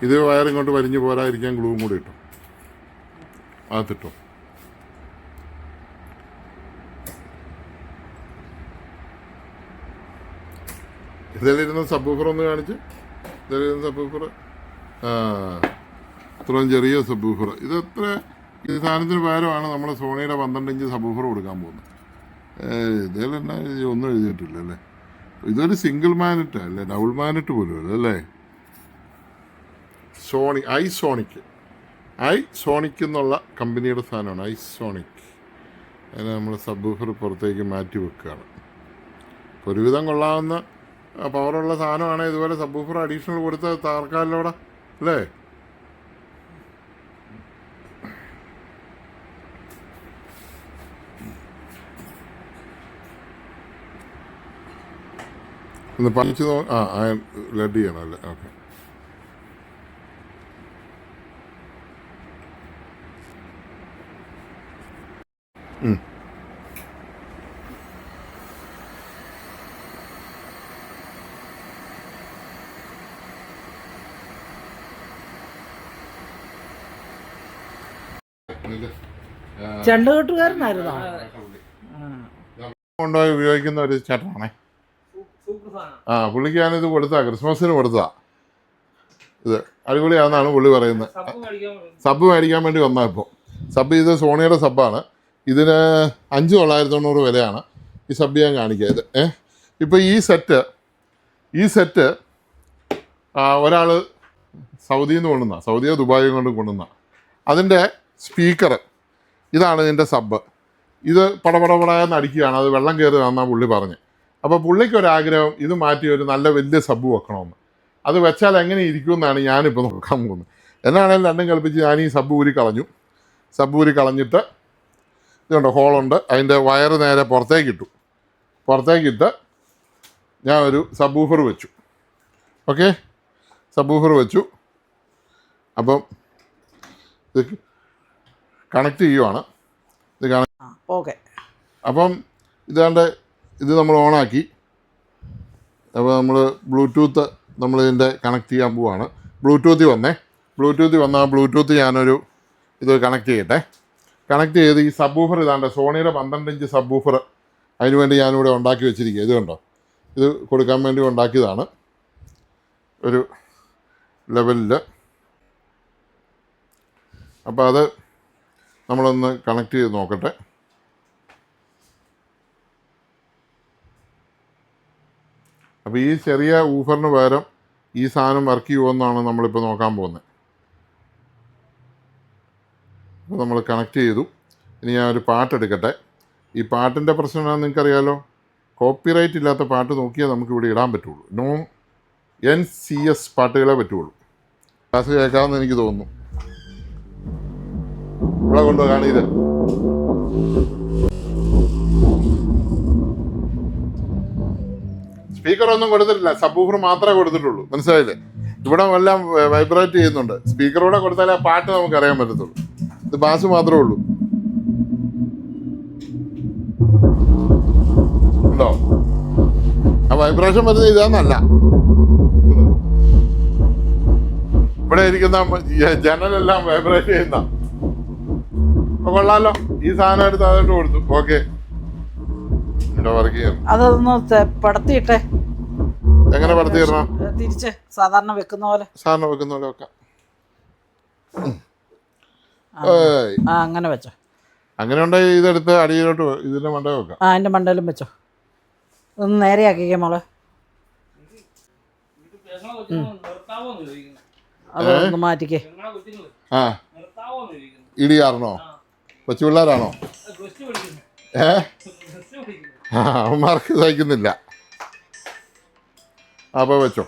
ഇത് വയറിങ്ങോട്ട് വലിഞ്ഞു പോരാതിരിക്കാൻ ഗ്ലൂവും കൂടി ഇട്ടു. അകത്തിട്ടു. ഇതിലിരുന്ന സബ് വൂഫർ ഒന്ന് കാണിച്ച്. ഇതിലിരുന്ന സബ് വൂഫർ ഇത്രയും ചെറിയ സബ് വൂഫർ. ഇതെത്ര ഈ സാധനത്തിന് പകരമാണ് നമ്മുടെ സോണിയുടെ 12 ഇഞ്ച് സബ് വൂഫർ കൊടുക്കാൻ പോകുന്നത്. ഇതിലെന്നാ ഒന്നും എഴുതിയിട്ടില്ല അല്ലേ. ഇതൊരു സിംഗിൾ മാനറ്റ് അല്ലേ, ഡബിൾ മാനറ്റ് പോലും അല്ല അല്ലേ. ഐ സോണിക് എന്നുള്ള കമ്പനിയുടെ സാധനമാണ് ഐ സോണിക്. അതിന് നമ്മൾ സബ് വൂഫർ പുറത്തേക്ക് മാറ്റി വെക്കുകയാണ്. ഒരുവിധം കൊള്ളാവുന്ന പവറുള്ള സാധനമാണ്. ഇതുപോലെ സബ് വൂഫർ അഡീഷണൽ കൊടുത്ത താർക്കാലിലൂടെ അല്ലേ. ഒന്ന് പണിച്ച് ലഡ് ചെയ്യണം അല്ലേ. ഓക്കെ. ചെണ്ടുകെട്ടുകാരനായിരുന്നോ? കൊണ്ടുപോയി ഉപയോഗിക്കുന്ന ഒരു ചേട്ടനാണേ. പുള്ളിക്ക് ഞാനിത് കൊടുത്താ, ക്രിസ്മസിന് കൊടുത്താ. ഇത് അടിപൊളിയാണെന്നാണ് പുള്ളി പറയുന്നത്. സബ് മേടിക്കാൻ വേണ്ടി വന്നാൽ ഇപ്പോൾ സബ് ഇത് സോണിയുടെ സബ്ബാണ്. ഇതിന് 5,990 വിലയാണ്. ഈ സബ് ഞാൻ കാണിക്കുക. ഇത് ഇപ്പോൾ ഈ സെറ്റ് ഒരാൾ സൗദിയിൽ നിന്ന് കൊണ്ടുവന്ന, സൗദിയോ ദുബായോ കൊണ്ട് കൊണ്ടുവന്ന അതിൻ്റെ സ്പീക്കർ ഇതാണ് ഇതിൻ്റെ സബ്. ഇത് പടപടപടയെന്ന് അടിക്കുകയാണ്. അത് വെള്ളം കയറുകയാണെന്നാണ് പുള്ളി പറഞ്ഞ്. അപ്പോൾ പുള്ളിക്കൊരാഗ്രഹം ഇത് മാറ്റി ഒരു നല്ല വലിയ സബ് വെക്കണമെന്ന്. അത് വെച്ചാൽ എങ്ങനെ ഇരിക്കുമെന്നാണ് ഞാനിപ്പോൾ നോക്കാൻ പോകുന്നത്. എന്നാണേലും രണ്ടും കളിപ്പിച്ച് ഞാൻ ഈ സബ് ഊരി കളഞ്ഞിട്ട് ഇതുണ്ട്, ഹോളുണ്ട്. അതിൻ്റെ വയറ് നേരെ പുറത്തേക്കിട്ട് ഞാൻ ഒരു സബ് വൂഫർ വെച്ചു. ഓക്കെ, സബ് വൂഫർ വെച്ചു. അപ്പം ഇത് കണക്ട് ചെയ്യുവാണ്. ഓക്കെ. അപ്പം ഇത് നമ്മൾ ഓണാക്കി. അപ്പോൾ നമ്മൾ ബ്ലൂടൂത്ത് നമ്മളിതിൻ്റെ കണക്ട് ചെയ്യാൻ പോവാണ്. ബ്ലൂടൂത്ത് വന്ന ആ ബ്ലൂടൂത്ത് ഞാനൊരു ഇത് കണക്ട് ചെയ്യട്ടെ. കണക്ട് ചെയ്ത് ഈ സബ് വൂഫർ ഇതാണ്ട് സോണിയുടെ 12 ഇഞ്ച് സബ് വൂഫർ അതിനുവേണ്ടി ഞാനിവിടെ ഉണ്ടാക്കി വെച്ചിരിക്കുക. ഇത് കണ്ടോ, ഇത് കൊടുക്കാൻ വേണ്ടി ഉണ്ടാക്കിയതാണ് ഒരു ലെവലിൽ. അപ്പോൾ അത് നമ്മളൊന്ന് കണക്ട് ചെയ്ത് നോക്കട്ടെ. അപ്പോൾ ഈ ചെറിയ ഊഫറിന് പകരം ഈ സാധനം വർക്ക് ചെയ്യുമെന്നാണ് നമ്മളിപ്പോൾ നോക്കാൻ പോകുന്നത്. അപ്പോൾ നമ്മൾ കണക്ട് ചെയ്തു. ഇനി ഞാൻ ഒരു പാട്ടെടുക്കട്ടെ. ഈ പാട്ടിൻ്റെ പ്രശ്നം എന്താണെന്ന് നിങ്ങൾക്കറിയാലോ. കോപ്പിറൈറ്റ് ഇല്ലാത്ത പാട്ട് നോക്കിയാൽ നമുക്കിവിടെ ഇടാൻ പറ്റുള്ളൂ. NCS പാട്ടുകളെ പറ്റുള്ളൂ. ക്ലാസ് കേൾക്കാമെന്ന് എനിക്ക് തോന്നുന്നു. ഇവിടെ കൊണ്ടുപോകാണ് ഇത്. സ്പീക്കറൊന്നും കൊടുത്തിട്ടില്ല, സബ് വൂഫർ മാത്രമേ കൊടുത്തിട്ടുള്ളൂ. മനസ്സിലായില്ലേ? ഇവിടെ എല്ലാം വൈബ്രേറ്റ് ചെയ്യുന്നുണ്ട്. സ്പീക്കറൂടെ കൊടുത്താലേ ആ പാട്ട് നമുക്ക് അറിയാൻ പറ്റത്തുള്ളൂ. ഇത് ബാസ് മാത്രമേ ഉള്ളൂ. ഉണ്ടോ? ആ വൈബ്രേഷൻ വരുന്നത് ഇതാന്നല്ല. ഇവിടെ ഇരിക്കുന്ന ജനലെല്ലാം വൈബ്രേറ്റ് ചെയ്യുന്ന. അപ്പൊ കൊള്ളാലോ. ഈ സാധനം എടുത്ത് അതിട്ട് കൊടുത്തു. ഓക്കെ, അതൊന്ന് പടത്തിയിട്ടെ. എങ്ങനെ പടത്തിയിടണം? തിരിച്ച് സാധാരണ വെക്കുന്ന പോലെ വെക്കാം. അങ്ങനെ വെച്ചോ. അങ്ങനെ ഉണ്ടെങ്കിൽ ഇതെടുത്ത് അടിയിലോട്ട് ഇതിന്റെ മണ്ട വെക്കാം. അതിന്റെ മണ്ടയിലും വെച്ചോ. ഒന്ന് നേരെയാക്കിക്കേ മോളെ. അതൊന്ന് മാറ്റിക്കേ. ഇടിയാറണോ? കൊച്ചു പിള്ളേരാണോ? അവന്മാർക്ക് സഹിക്കുന്നില്ല. അപ്പോൾ വെച്ചോ.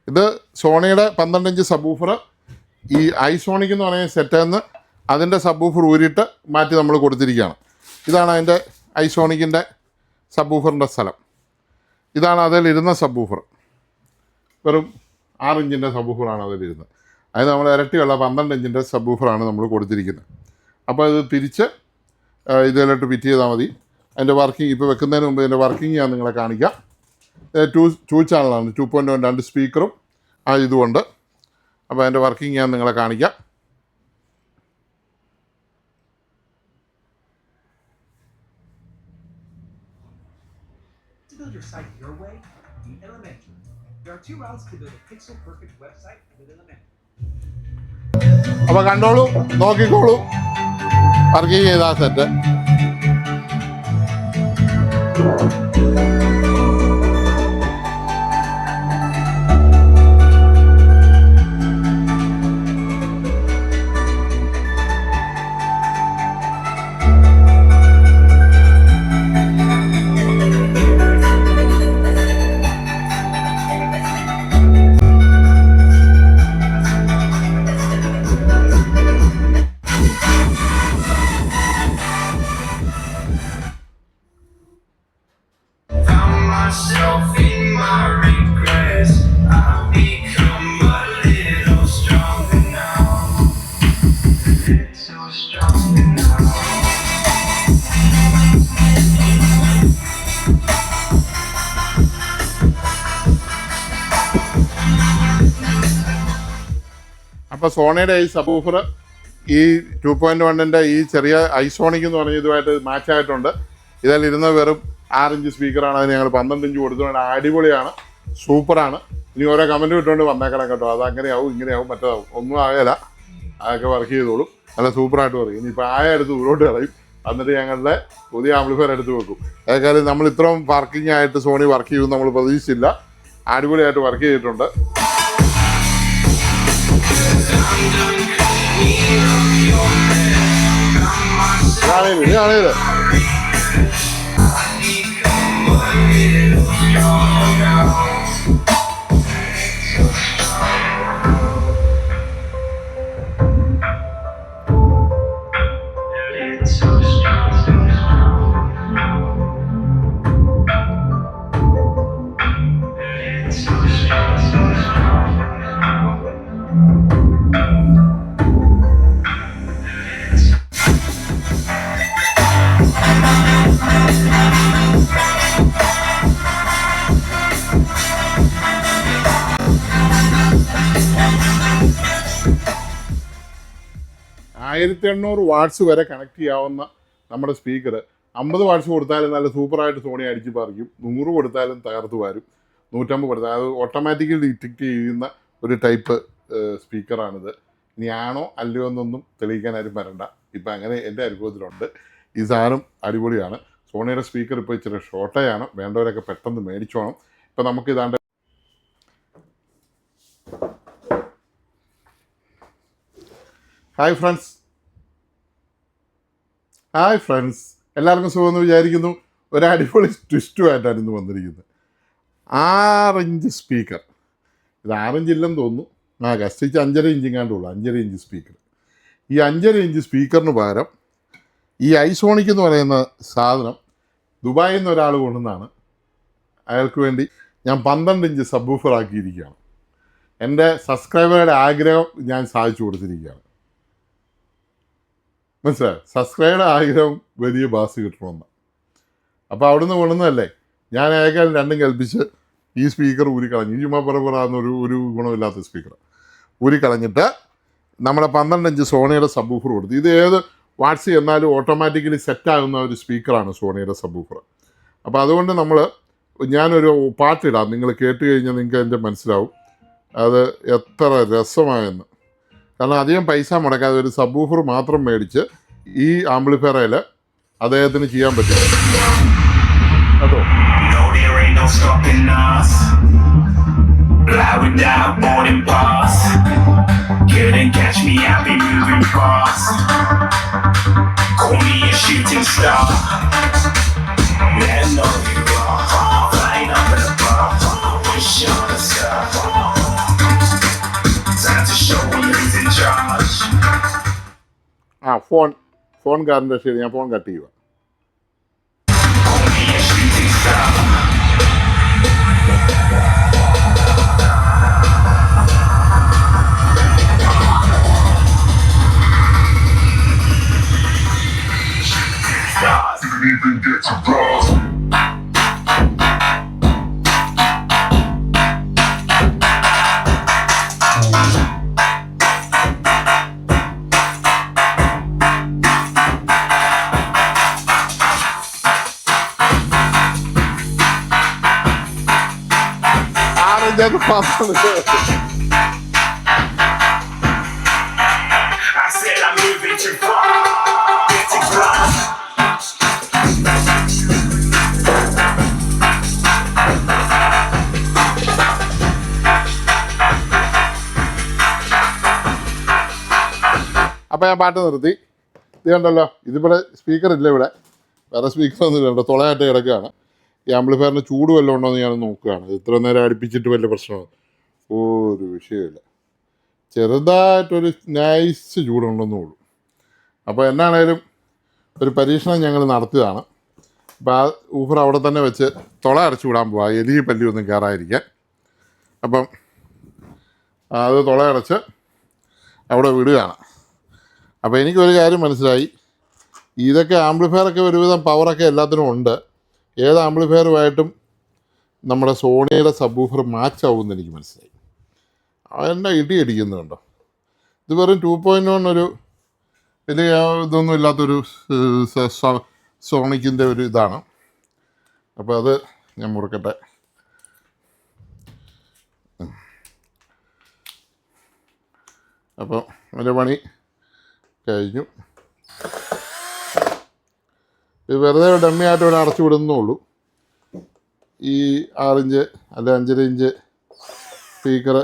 ഇത് സോണിയുടെ 12 ഇഞ്ച് സബ്വൂഫർ. ഈ ഐസോണിക് എന്ന് പറയുന്ന സെറ്റിൽ നിന്ന് അതിൻ്റെ സബ്വൂഫർ ഊരിയിട്ട് മാറ്റി നമ്മൾ കൊടുത്തിരിക്കുകയാണ്. ഇതാണ് അതിൻ്റെ ഐസോണിക്കിൻ്റെ സബ്വൂഫറിൻ്റെ സ്ഥലം. ഇതാണ് അതിലിരുന്ന സബ്വൂഫർ. വെറും 6 ഇഞ്ചിൻ്റെ സബ്വൂഫറാണ് അതിലിരുന്നത്. അത് നമ്മൾ ഇരട്ടിയുള്ള 12 ഇഞ്ചിൻ്റെ സബ്വൂഫറാണ് നമ്മൾ കൊടുത്തിരിക്കുന്നത്. അപ്പോൾ ഇത് തിരിച്ച് ഇതിലോട്ട് ഫിറ്റ് ചെയ്താൽ മതി. അതിൻ്റെ വർക്കിംഗ് ഇപ്പോൾ വെക്കുന്നതിന് മുമ്പ് ഇതിൻ്റെ വർക്കിംഗ് ഞാൻ നിങ്ങളെ കാണിക്കാം. 2 ചാനലാണ്, 2.1 2 സ്പീക്കറും ഇതുകൊണ്ട്. അപ്പോൾ അതിൻ്റെ വർക്കിംഗ് ഞാൻ നിങ്ങളെ കാണിക്കാം. Build your site your way, the Elementor. There are 2 routes to build a pixel-perfect website with Elementor. അപ്പോൾ കണ്ടോളൂ, നോക്കിക്കോളൂ, വർക്കിംഗ് ചെയ്താൽ set. Myself in my regrets, I've become a little stronger now. A little stronger now. അപ്പോൾ സോണിയുടെ ഈ subwoofer ഈ 2.1ൻ്റെ ഈ ചെറിയ ഐസോണിക് എന്ന് പറഞ്ഞ ഇതുമായിട്ട് മാച്ചായിട്ടുണ്ട്. ഇതിലിരുന്ന വെറും 6 ഇഞ്ച് സ്പീക്കറാണ്. അതിന് ഞങ്ങൾ 12 ഇഞ്ച് കൊടുത്തുകൊണ്ട് അടിപൊളിയാണ്, സൂപ്പറാണ്. ഇനി ഓരോ കമൻറ്റ് ഇട്ടുകൊണ്ട് വന്നേക്കണം കേട്ടോ. അത് അങ്ങനെയാവും ഇങ്ങനെയാവും മറ്റേതാവും, ഒന്നും ആകല. അതൊക്കെ വർക്ക് ചെയ്തോളും, നല്ല സൂപ്പറായിട്ട് പറയും. ഇനിയിപ്പോൾ എടുത്ത് ഉള്ളോട്ട് കളയും, എന്നിട്ട് ഞങ്ങളുടെ പുതിയ ആംപ്ലിഫയർ എടുത്ത് വെക്കും. ഏതായാലും നമ്മൾ ഇത്രയും വർക്കിംഗ് ആയിട്ട് സോണി വർക്ക് ചെയ്യുമെന്ന് നമ്മൾ പ്രതീക്ഷിച്ചില്ല. അടിപൊളിയായിട്ട് വർക്ക് ചെയ്തിട്ടുണ്ട്. കാണേത് വാട്ട്സ് വരെ കണക്ട് ചെയ്യാവുന്ന നമ്മുടെ സ്പീക്കർ 50 വാട്ട്സ് കൊടുത്താലും നല്ല സൂപ്പറായിട്ട് സോണി അടിച്ച് പറിക്കും. 100 കൊടുത്താലും തകർത്ത് വരും. 150 കൊടുത്താൽ അത് ഓട്ടോമാറ്റിക്കലി ഡിറ്റക്റ്റ് ചെയ്യുന്ന ഒരു ടൈപ്പ് സ്പീക്കറാണിത്. ഇനി ആണോ അല്ലയോ എന്നൊന്നും തെളിയിക്കാനാരും വരണ്ട. ഇപ്പം അങ്ങനെ എൻ്റെ അനുഭവത്തിലുണ്ട്. ഈ സാധനം അടിപൊളിയാണ്. സോണിയുടെ സ്പീക്കർ ഇപ്പോൾ ഇച്ചിരി ഷോർട്ടേജാണ്, വേണ്ടവരൊക്കെ പെട്ടെന്ന് മേടിച്ചോണം. ഇപ്പം നമുക്ക് ഇതാണ്ട് ഹായ് ഫ്രണ്ട്സ്, എല്ലാവർക്കും സുഖമെന്ന് വിചാരിക്കുന്നു. ഒരു അടിപൊളി ട്വിസ്റ്റുമായിട്ടാണ് ഇന്ന് വന്നിരിക്കുന്നത്. 6 ഇഞ്ച് സ്പീക്കർ. ഇത് 6 ഇഞ്ചില്ലെന്ന് തോന്നുന്നു. കഷ്ടിച്ച് 5.5 ഇഞ്ചിങ്ങാണ്ടുള്ളൂ. 5.5 ഇഞ്ച് സ്പീക്കർ. ഈ 5.5 ഇഞ്ച് സ്പീക്കറിന് പകരം ഈ ഐസോണിക് എന്ന് പറയുന്ന സാധനം ദുബായിൽ നിന്ന് ഒരാൾ കൊണ്ടുവന്നാണ്. അയാൾക്ക് വേണ്ടി ഞാൻ 12 ഇഞ്ച് സബ്വൂഫർ ആക്കിയിരിക്കുകയാണ്. എൻ്റെ സബ്സ്ക്രൈബറുടെ ആഗ്രഹം ഞാൻ സാധിച്ചു കൊടുത്തിരിക്കുകയാണ്. മനസ്സിലായോ? സബ്സ്ക്രൈബറുടെ ആഗ്രഹം വലിയ ബാസ് കിട്ടണമെന്ന്. അപ്പോൾ അവിടുന്ന് കൊണ്ടുവന്നതല്ലേ, ഞാൻ അയാൾക്കാരും രണ്ടും കൽപ്പിച്ച് ഈ സ്പീക്കർ ഊരിക്കളഞ്ഞു. ഈ ചുമ്മാ പുറപുറാന്ന് ഒരു ഗുണമില്ലാത്ത സ്പീക്കർ ഊരിക്കളഞ്ഞിട്ട് നമ്മുടെ 12 ഇഞ്ച് സോണിയുടെ സബ്വൂഫർ കൊടുത്തു. ഇത് ഏത് വാട്ട്സ് ചെന്നാലും ഓട്ടോമാറ്റിക്കലി സെറ്റാകുന്ന ഒരു സ്പീക്കറാണ് സോണിയുടെ സബ്വൂഫർ. അപ്പോൾ അതുകൊണ്ട് ഞാനൊരു പാട്ടിടാം, നിങ്ങൾ കേട്ട് കഴിഞ്ഞാൽ നിങ്ങൾക്ക് അതിൻ്റെ മനസ്സിലാവും അത് എത്ര രസമായെന്ന്. കാരണം അധികം പൈസ മുടക്കാതെ ഒരു സബ്വൂഫർ മാത്രം മേടിച്ച് ഈ ആംപ്ലിഫയറിൽ അദ്ദേഹത്തിന് ചെയ്യാൻ പറ്റും കേട്ടോ. Man, know you are. Flying up in a bar. Wish on a star. Time to show who's in charge. Phone കാരൻ്റെ ശരി, ഞാൻ ഫോൺ കട്ട് ചെയ്യുക. Only a shooting star. Stars didn't even get to cross. ആറിൻ്റെ മാത്രം I said I'm moving too far. Get to cross. അപ്പോൾ ഞാൻ പാട്ട് നിർത്തി. ഇത് കണ്ടല്ലോ, ഇതിവിടെ സ്പീക്കർ ഇല്ല, ഇവിടെ വേറെ സ്പീക്കറൊന്നും ഇല്ല, തുളയായിട്ട് കിടക്കുകയാണ്. ഈ ആംപ്ലിഫയറിന് ചൂട് വല്ലതും ഉണ്ടോ എന്ന് ഞാൻ നോക്കുകയാണ്. ഇത്ര നേരം അടുപ്പിച്ചിട്ട് വലിയ പ്രശ്നമാണ്, ഒരു വിഷയമില്ല. ചെറുതായിട്ടൊരു നൈസ് ചൂടുണ്ടെന്നേ ഉള്ളൂ. അപ്പോൾ എന്നാണേലും ഒരു പരീക്ഷണം ഞങ്ങൾ നടത്തിയതാണ്. അപ്പോൾ ആ ഊഫർ അവിടെ തന്നെ വെച്ച് തുള അടച്ചു വിടാൻ പോവാം, എലി പല്ലി ഒന്നും കയറാതിരിക്കാൻ. അപ്പം അത് തുള അടച്ച് അവിടെ വിടുകയാണ്. അപ്പോൾ എനിക്കൊരു കാര്യം മനസ്സിലായി, ഇതൊക്കെ ആംപ്ലിഫയറൊക്കെ ഒരുവിധം പവറൊക്കെ എല്ലാത്തിനും ഉണ്ട്. ഏത് ആംപ്ലിഫയറുമായിട്ടും നമ്മുടെ സോണിയുടെ സബ്വൂഫർ മാച്ച് ആവുമെന്ന് എനിക്ക് മനസ്സിലായി. അതെന്നെ ഇടി അടിക്കുന്നുണ്ടോ. ഇത് വെറും 2.1 ഒരു വലിയ ഇതൊന്നും ഇല്ലാത്തൊരു സോണിക്കിൻ്റെ ഒരു ഇതാണ്. അപ്പോൾ അത് ഞാൻ മുറുക്കട്ടെ. അപ്പോൾ എൻ്റെ പണി കഴിഞ്ഞു. ഇത് വെറുതെ ഡമ്മിയായിട്ട് ഇവിടെ അടച്ചു വിടുന്നുള്ളൂ. ഈ 6 ഇഞ്ച് അല്ല 5.5 ഇഞ്ച് സ്പീക്കർ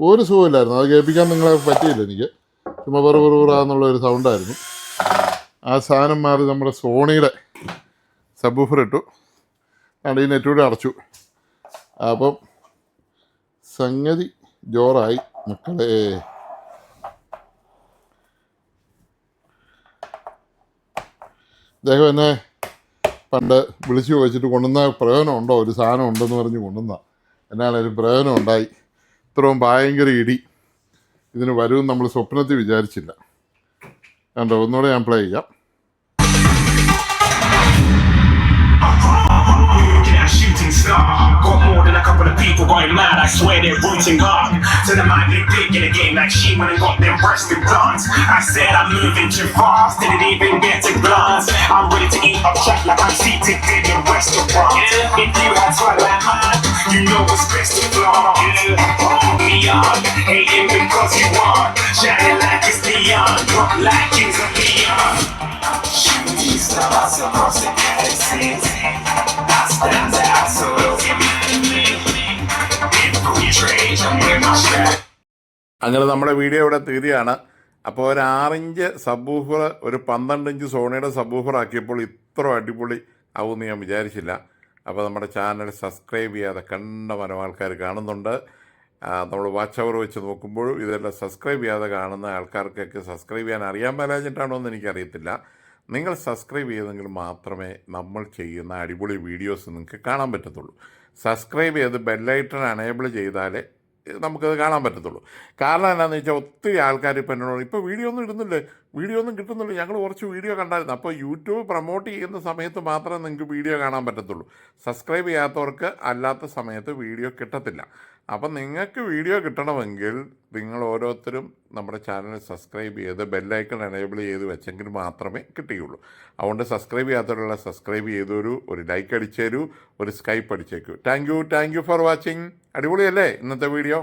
ഒരു സുഖമില്ലായിരുന്നു, അത് കേൾപ്പിക്കാൻ നിങ്ങളെ പറ്റിയില്ല എനിക്ക്. ചുമ്മാ വെറുതെന്നുള്ളൊരു സൗണ്ടായിരുന്നു. ആ സാധനം മാറി നമ്മുടെ സോണിയുടെ സബ്വൂഫർ ഇട്ടു, ഈ നെറ്റൂടെ അടച്ചു. അപ്പം സംഗതി ജോറായി മക്കളെ. അദ്ദേഹം എന്നെ പണ്ട് വിളിച്ചു ചോദിച്ചിട്ട് കൊണ്ടുവന്ന പ്രയോജനമുണ്ടോ, ഒരു സാധനം ഉണ്ടെന്ന് പറഞ്ഞ് കൊണ്ടുവന്ന. എന്നാണേലും പ്രയോജനം ഉണ്ടായി. ഇത്രയും ഭയങ്കര ഇടി ഇതിന് വരുമെന്ന് നമ്മൾ സ്വപ്നത്തിൽ വിചാരിച്ചില്ല. കണ്ടോ, ഒന്നുകൂടെ ഞാൻ പ്ലേ ചെയ്യാം. Shooting star. Got more than a couple of people going mad. I swear they're rooting hard. To the mind they big in the game like she went and got them breast implants. I said I'm moving too fast, didn't even get a glance. I'm ready to eat up track like I'm seated in a restaurant. If you had swag like mine, you know what's best to flaunt. Me on, hating because you want. Shining like it's neon, drop like kings of neon. Shooting stars across the galaxies. I stand out so look at me. In free trade, I'm with my strap. അങ്ങനെ നമ്മുടെ video ഇവിടെ തീരുകയാണ്. അപ്പോൾ ഒരു 6 inch subwoofer ഒരു 12 inch സോണിയുടെ subwoofer ആക്കിയപ്പോൾ ഇത്ര അടിപൊളി ആവുമെന്ന് ഞാൻ വിചാരിച്ചില്ല. അപ്പോൾ നമ്മുടെ ചാനൽ സബ്സ്ക്രൈബ് ചെയ്യാതെ കണ്ടമാനം ആൾക്കാർ കാണുന്നുണ്ട്. നമ്മൾ വാച്ച് അവർ വെച്ച് നോക്കുമ്പോഴും ഇതെല്ലാം സബ്സ്ക്രൈബ് ചെയ്യാതെ കാണുന്ന ആൾക്കാർക്കൊക്കെ സബ്സ്ക്രൈബ് ചെയ്യാൻ അറിയാൻ മേലാഞ്ഞിട്ടാണോ എന്ന് എനിക്കറിയത്തില്ല. നിങ്ങൾ സബ്സ്ക്രൈബ് ചെയ്തെങ്കിൽ മാത്രമേ നമ്മൾ ചെയ്യുന്ന അടിപൊളി വീഡിയോസ് നിങ്ങൾക്ക് കാണാൻ പറ്റത്തുള്ളൂ. സബ്സ്ക്രൈബ് ചെയ്ത് ബെല്ലൈക്കൺ എനേബിൾ ചെയ്താലേ നമുക്കത് കാണാൻ പറ്റത്തുള്ളൂ. കാരണം എന്താണെന്ന് വെച്ചാൽ ഒത്തിരി ആൾക്കാർ ഇപ്പോൾ എന്നോട് ഇപ്പോൾ വീഡിയോ ഒന്നും ഇടുന്നില്ലേ, വീഡിയോ ഒന്നും കിട്ടുന്നില്ല, ഞങ്ങൾ കുറച്ച് വീഡിയോ കണ്ടായിരുന്നു. അപ്പോൾ യൂട്യൂബ് പ്രൊമോട്ട് ചെയ്യുന്ന സമയത്ത് മാത്രമേ നിങ്ങൾക്ക് വീഡിയോ കാണാൻ പറ്റത്തുള്ളൂ. സബ്സ്ക്രൈബ് ചെയ്യാത്തവർക്ക് അല്ലാത്ത സമയത്ത് വീഡിയോ കിട്ടത്തില്ല. അപ്പം നിങ്ങൾക്ക് വീഡിയോ കിട്ടണമെങ്കിൽ നിങ്ങൾ ഓരോരുത്തരും നമ്മുടെ ചാനൽ സബ്സ്ക്രൈബ് ചെയ്ത് ബെല്ലൈക്കൺ എനേബിൾ ചെയ്ത് വെച്ചെങ്കിൽ മാത്രമേ കിട്ടുകയുള്ളൂ. അതുകൊണ്ട് സബ്സ്ക്രൈബ് ചെയ്യാത്തവരുള്ള സബ്സ്ക്രൈബ് ചെയ്തൊരു ലൈക്ക് അടിച്ചേരൂ, ഒരു സ്കൈപ്പ് അടിച്ചേക്കൂ. Thank you for watching. അടിപൊളിയല്ലേ ഇന്നത്തെ വീഡിയോ?